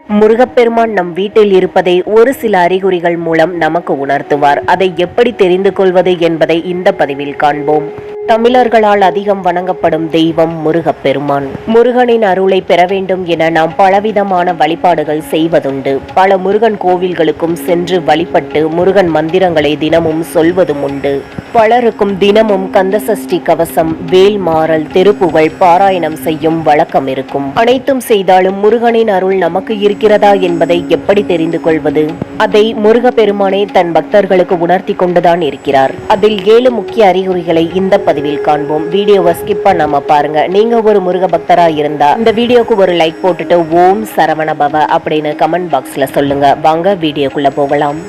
முருகப்பெருமான் நம் வீட்டில் இருப்பதை ஒரு சில அறிகுறிகள் மூலம் நமக்கு உணர்த்துவார். அதை எப்படி தெரிந்து கொள்வது என்பதை இந்த பதிவில் காண்போம். தமிழர்களால் அதிகம் வணங்கப்படும் தெய்வம் முருகப்பெருமான். முருகனின் அருளை பெற வேண்டும் என நாம் பலவிதமான வழிபாடுகள் செய்வதுண்டு. பல முருகன் கோவில்களுக்கும் சென்று வழிபட்டு முருகன் மந்திரங்களை தினமும் சொல்வதும் உண்டு. பலருக்கும் தினமும் கந்தசஷ்டி கவசம், வேல் மாறல், திருப்புகழ் பாராயணம் செய்யும் வழக்கம் இருக்கும். அனைத்தும் செய்தாலும் முருகனின் அருள் நமக்கு இருக்கிறதா என்பதை எப்படி தெரிந்து கொள்வது? அதை முருகப்பெருமானே தன் பக்தர்களுக்கு உணர்த்தி கொண்டுதான் இருக்கிறார். அதில் 7 முக்கிய அறிகுறிகளை இந்த பதிவில் காண்போம். வீடியோவை ஸ்கிப் பண்ணாம பாருங்க. நீங்க ஒரு முருக பக்தரா இருந்தா இந்த வீடியோக்கு ஒரு லைக் போட்டுட்டு ஓம் சரவண பவ அப்படின்னு கமெண்ட் பாக்ஸ்ல சொல்லுங்க. வாங்க வீடியோக்குள்ள போகலாம்.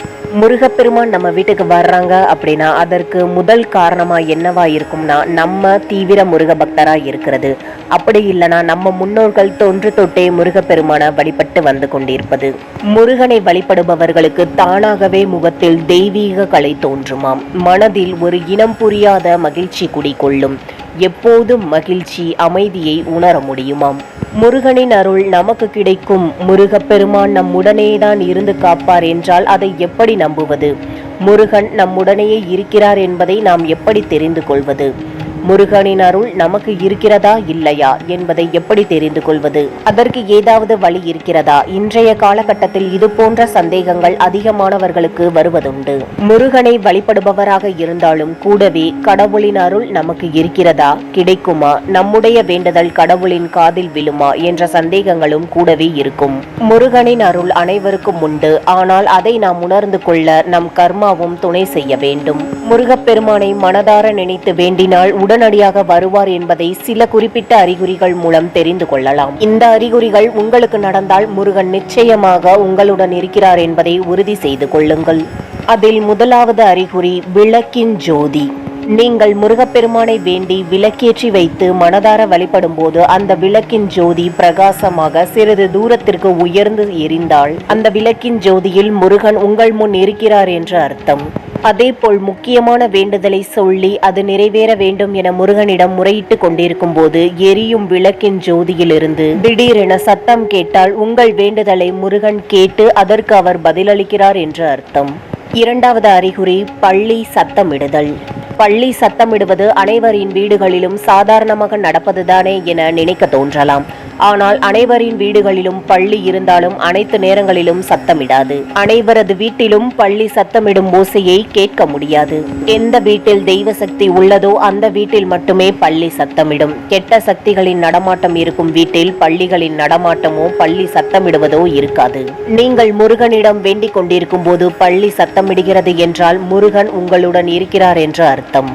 முருகப்பெருமான் நம்ம வீட்டுக்கு வர்றாங்க அப்படின்னா அதற்கு முதல் காரணமா என்னவா இருக்கும்னா நம்ம தீவிர முருக பக்தரா இருக்கிறது. அப்படி இல்லைனா நம்ம முன்னோர்கள் தொன்று தொட்டே முருகப்பெருமான வழிபட்டு வந்து கொண்டிருப்பது. முருகனை வழிபடுபவர்களுக்கு தானாகவே முகத்தில் தெய்வீக கலை தோன்றுமாம். மனதில் ஒரு இனம் புரியாத மகிழ்ச்சி குடிகொள்ளும். எப்போதும் மகிழ்ச்சி, அமைதியை உணர முடியுமாம். முருகனின் அருள் நமக்கு கிடைக்கும். முருகப்பெருமான் நம்முடனேதான் இருந்து காப்பார் என்றால் அதை எப்படி நம்புவது? முருகன் நம்முடனேயே இருக்கிறார் என்பதை நாம் எப்படி தெரிந்து கொள்வது? முருகனின் அருள் நமக்கு இருக்கிறதா இல்லையா என்பதை எப்படி தெரிந்து கொள்வது? அதற்கு ஏதாவது வழி இருக்கிறதா? இன்றைய காலகட்டத்தில் இது போன்ற சந்தேகங்கள் அதிகமானவர்களுக்கு வருவதுண்டு. முருகனை வழிபடுபவராக இருந்தாலும் கூடவே கடவுளின் அருள் நமக்கு இருக்கிறதா, கிடைக்குமா, நம்முடைய வேண்டுதல் கடவுளின் காதில் விழுமா என்ற சந்தேகங்களும் கூடவே இருக்கும். முருகனின் அருள் அனைவருக்கும் உண்டு. ஆனால் அதை நாம் உணர்ந்து கொள்ள நம் கர்மாவும் துணை செய்ய வேண்டும். முருகப்பெருமானை மனதார நினைத்து வேண்டினால் உடனடியாக வருவார் என்பதை சில குறிப்பிட்ட அறிகுறிகள் மூலம் தெரிந்து கொள்ளலாம். இந்த அறிகுறிகள் உங்களுக்கு நடந்தால் முருகன் நிச்சயமாக உங்களுடன் இருக்கிறார் என்பதை உறுதி செய்து கொள்ளுங்கள். அதில் முதலாவது அறிகுறி விளக்கின் ஜோதி. நீங்கள் முருகப்பெருமானை வேண்டி விளக்கேற்றி வைத்து மனதார வழிபடும் போது அந்த விளக்கின் ஜோதி பிரகாசமாக சிறிது தூரத்திற்கு உயர்ந்து எரிந்தால் அந்த விளக்கின் ஜோதியில் முருகன் உங்கள் முன் இருக்கிறார் என்று அர்த்தம். அதேபோல் முக்கியமான வேண்டுதலை சொல்லி அது நிறைவேற வேண்டும் என முருகனிடம் முறையிட்டு கொண்டிருக்கும் போது எரியும் விளக்கின் ஜோதியிலிருந்து திடீரென சத்தம் கேட்டால் உங்கள் வேண்டுதலை முருகன் கேட்டு அதற்கு அவர் பதிலளிக்கிறார் என்று அர்த்தம். இரண்டாவது அறிகுறி பள்ளி சத்தமிடுதல். பள்ளி சத்தமிடுவது அனைவரின் வீடுகளிலும் சாதாரணமாக நடப்பதுதானே என நினைக்க தோன்றலாம். ஆனால் அனைவரின் வீடுகளிலும் பள்ளி இருந்தாலும் அனைத்து நேரங்களிலும் சத்தமிடாது. அனைவரது வீட்டிலும் பள்ளி சத்தமிடும் ஓசையை கேட்க முடியாது. எந்த வீட்டில் தெய்வ சக்தி உள்ளதோ அந்த வீட்டில் மட்டுமே பள்ளி சத்தமிடும். கெட்ட சக்திகளின் நடமாட்டம் இருக்கும் வீட்டில் பள்ளிகளின் நடமாட்டமோ பள்ளி சத்தமிடுவதோ இருக்காது. நீங்கள் முருகனிடம் வேண்டிக் கொண்டிருக்கும் போது பள்ளி சத்தமிடுகிறது என்றால் முருகன் உங்களுடன் இருக்கிறார் என்று அர்த்தம்.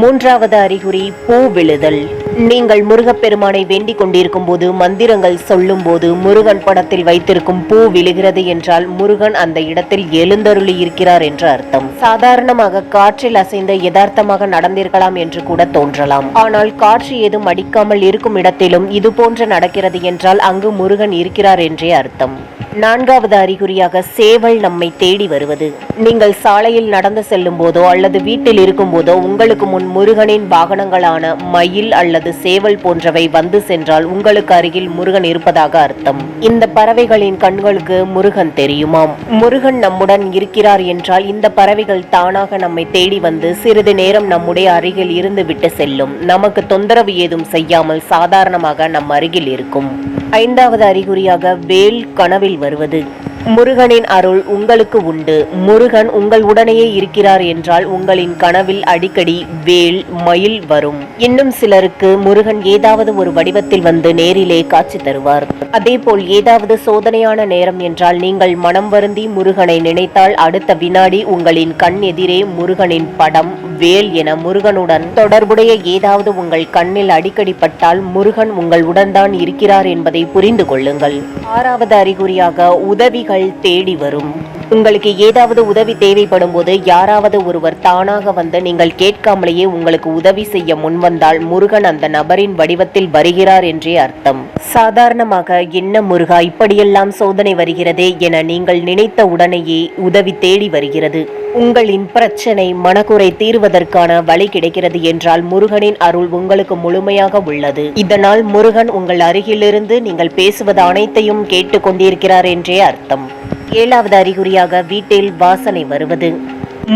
மூன்றாவது அறிகுறி பூ விழுதல். நீங்கள் முருகப்பெருமானை வேண்டிக் கொண்டிருக்கும் போது மந்திரங்கள் சொல்லும் போது முருகன் படத்தில் வைத்திருக்கும் பூ விழுகிறது என்றால் முருகன் அந்த இடத்தில் எழுந்தருளி இருக்கிறார் என்று அர்த்தம். சாதாரணமாக காற்றில் அசைந்த யதார்த்தமாக நடந்திருக்கலாம் என்று கூட தோன்றலாம். ஆனால் காற்று ஏதும் அடிக்காமல் இருக்கும் இடத்திலும் இது போன்று நடக்கிறது என்றால் அங்கு முருகன் இருக்கிறார் என்றே அர்த்தம். நான்காவது அறிகுறியாக சேவல் நம்மை தேடி வருவது. நீங்கள் சாலையில் நடந்து செல்லும் போதோ அல்லது வீட்டில் இருக்கும் போதோ உங்களுக்கு முன் முருகனின் வாகனங்களான மயில் அல்லது சேவல் போன்றவை வந்து சென்றால் உங்களுக்கு அருகில் முருகன் இருப்பதாக அர்த்தம். இந்த பறவைகளின் கண்களுக்கு முருகன் தெரியுமாம். முருகன் நம்முடன் இருக்கிறார் என்றால் இந்த பறவைகள் தானாக நம்மை தேடி வந்து சிறிது நேரம் நம்முடைய அருகில் இருந்து விட்டு செல்லும். நமக்கு தொந்தரவு ஏதும் செய்யாமல் சாதாரணமாக நம் அருகில் இருக்கும். ஐந்தாவது அறிகுறியாக வேல் கனவில் வருவது. முருகனின் அருள் உங்களுக்கு உண்டு. முருகன் உங்கள் உடனேயே இருக்கிறார் என்றால் உங்களின் கனவில் அடிக்கடி வேல், மயில் வரும். இன்னும் சிலருக்கு முருகன் ஏதாவது ஒரு வடிவத்தில் வந்து நேரிலே காட்சி தருவார். அதேபோல் ஏதாவது சோதனையான நேரம் என்றால் நீங்கள் மனம் வருந்தி முருகனை நினைத்தால் அடுத்த வினாடி உங்களின் கண் எதிரே முருகனின் படம், வேல் என முருகனுடன் தொடர்புடைய ஏதாவது உங்கள் கண்ணில் அடிக்கடி பட்டால் முருகன் உங்கள் உடன்தான் இருக்கிறார் என்பதை புரிந்து கொள்ளுங்கள். ஆறாவது அறிகுறியாக உதவிகள் தேடி வரும். உங்களுக்கு ஏதாவது உதவி தேவைப்படும் போது யாராவது ஒருவர் தானாக வந்து நீங்கள் கேட்காமலேயே உங்களுக்கு உதவி செய்ய முன்வந்தால் முருகன் அந்த நபரின் வடிவத்தில் வருகிறார் என்றே அர்த்தம். சாதாரணமாக என்ன முருகா இப்படியெல்லாம் சோதனை வருகிறதே என நீங்கள் நினைத்த உடனேயே உதவி தேடி வருகிறது. உங்களின் பிரச்சனை மனக்குறை தீர்வதற்கான வழி கிடைக்கிறது என்றால் முருகனின் அருள் உங்களுக்கு முழுமையாக உள்ளது. இதனால் முருகன் உங்கள் அருகிலிருந்து நீங்கள் பேசுவது அனைத்தையும் கேட்டுக்கொண்டிருக்கிறார் என்றே அர்த்தம். 7வது அறிகுறியாக வீட்டில் வாசனை வருவது.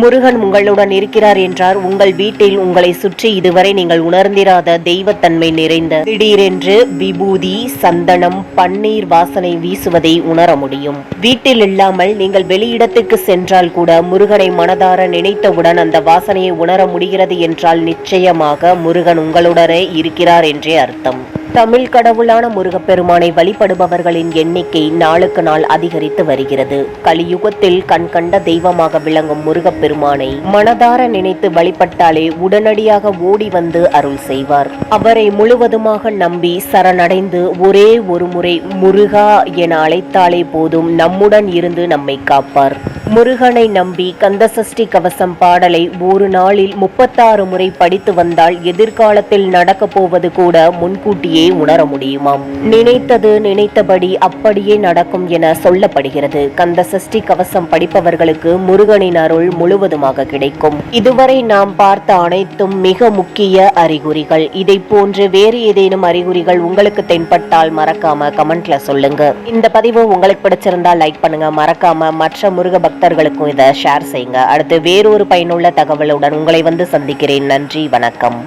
முருகன் உங்களுடன் இருக்கிறார் என்றால் உங்கள் வீட்டில் உங்களை சுற்றி இதுவரை நீங்கள் உணர்ந்திராத தெய்வத்தன்மை நிறைந்த திடீரென்று விபூதி, சந்தனம், பன்னீர் வாசனை வீசுவதை உணர முடியும். வீட்டில் இல்லாமல் நீங்கள் வெளியிடத்துக்கு சென்றால் கூட முருகனை மனதார நினைத்தவுடன் அந்த வாசனையை உணர முடிகிறது என்றால் நிச்சயமாக முருகன் உங்களுடனே இருக்கிறார் என்றே அர்த்தம். தமிழ் கடவுளான முருகப்பெருமானை வழிபடுபவர்களின் எண்ணிக்கை நாளுக்கு நாள் அதிகரித்து வருகிறது. கலியுகத்தில் கண்கண்ட தெய்வமாக விளங்கும் முருகப்பெருமானை மனதார நினைத்து வழிபட்டாலே உடனடியாக ஓடி வந்து அருள் செய்வார். அவரை முழுவதுமாக நம்பி சரணடைந்து ஒரே ஒரு முறை முருகா என அழைத்தாலே போதும் நம்முடன் இருந்து நம்மை காப்பார். முருகனை நம்பி கந்தசஷ்டி கவசம் பாடலை ஒரு நாளில் 36 முறை படித்து வந்தால் எதிர்காலத்தில் நடக்க போவது கூட முன்கூட்டியே உணர முடியுமாம். நினைத்தது நினைத்தபடி அப்படியே நடக்கும் என சொல்லப்படுகிறது. கந்தசஷ்டி கவசம் படிப்பவர்களுக்கு முருகனின் அருள் முழுவதுமாக கிடைக்கும். இதுவரை நாம் பார்த்த அனைத்தும் மிக முக்கிய அறிகுறிகள். இதை போன்று வேறு ஏதேனும் அறிகுறிகள் உங்களுக்கு தென்பட்டால் மறக்காம கமெண்ட்ல சொல்லுங்க. இந்த பதிவு உங்களுக்கு பிடிச்சிருந்தா லைக் பண்ணுங்க. மறக்காம மற்ற முருக பக்தர்களுக்கும் இதை ஷேர் செய்யுங்க. அடுத்து வேறொரு பயனுள்ள தகவலுடன் உங்களை வந்து சந்திக்கிறேன். நன்றி, வணக்கம்.